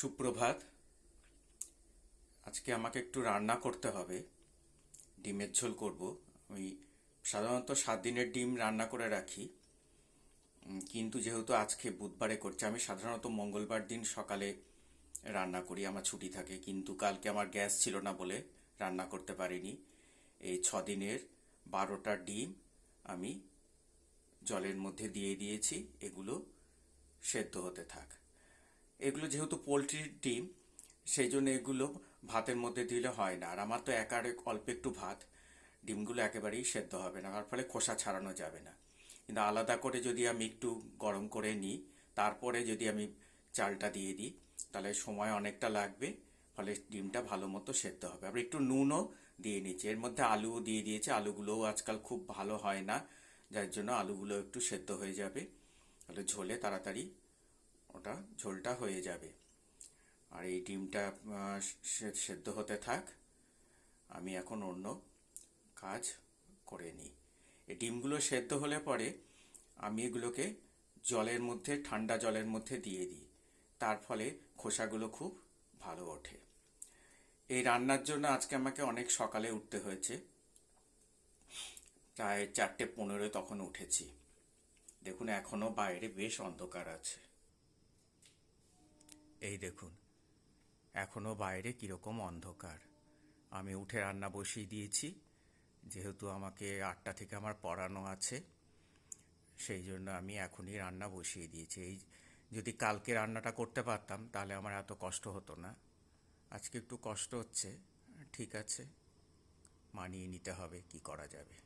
সুপ্রভাত। আজকে আমাকে একটু রান্না করতে হবে। ডিমের ঝোল করব। আমি সাধারণত 7 দিনের ডিম রান্না করে রাখি, কিন্তু যেহেতু আজকে বুধবারে করছি, আমি সাধারণত মঙ্গলবার দিন সকালে রান্না করি, আমার ছুটি থাকে। কিন্তু কালকে আমার গ্যাস ছিল না বলে রান্না করতে পারিনি। এই 6 দিনের 12টা ডিম আমি জলের মধ্যে দিয়ে দিয়েছি, এগুলো সেদ্ধ হতে থাক। এগুলো যেহেতু পোলট্রির ডিম, সেই জন্য এগুলো ভাতের মধ্যে দিলে হয় না। আর আমার তো একার অল্প একটু ভাত, ডিমগুলো একেবারেই সেদ্ধ হবে না, তার ফলে খোসা ছাড়ানো যাবে না। কিন্তু আলাদা করে যদি আমি একটু গরম করে নিই, তারপরে যদি আমি চালটা দিয়ে দিই, তাহলে সময় অনেকটা লাগবে, ফলে ডিমটা ভালো মতো সেদ্ধ হবে। আবার একটু নুনও দিয়ে নিচ্ছি, এর মধ্যে আলুও দিয়ে দিয়েছি। আলুগুলোও আজকাল খুব ভালো হয় না, যার জন্য আলুগুলো একটু সেদ্ধ হয়ে যাবে, তাহলে ঝোলে তাড়াতাড়ি ওটা ঝোলটা হয়ে যাবে। আর এই ডিমটা সেদ্ধ হতে থাক, আমি এখন অন্য কাজ করে নিই। এই ডিমগুলো সেদ্ধ হলে পরে আমি এগুলোকে জলের মধ্যে, ঠান্ডা জলের মধ্যে দিয়ে দিই, তার ফলে খোসাগুলো খুব ভালো ওঠে। এই রান্নার জন্য আজকে আমাকে অনেক সকালে উঠতে হয়েছে, প্রায় 4:15 তখন উঠেছি। দেখুন এখনো বাইরে বেশ অন্ধকার আছে, এই দেখুন এখনো বাইরে কিরকম অন্ধকার। আমি উঠে রান্না বসিয়ে দিয়েছি, যেহেতু আমাকে 8টা থেকে আমার পড়ানো আছে, সেই জন্য আমি এখনই রান্না বসিয়ে দিয়েছি। এই যদি কালকে রান্নাটা করতে পারতাম তাহলে আমার এত কষ্ট হতো না। আজকে একটু কষ্ট হচ্ছে, ঠিক আছে, মানিয়ে নিতে হবে, কি করা যাবে।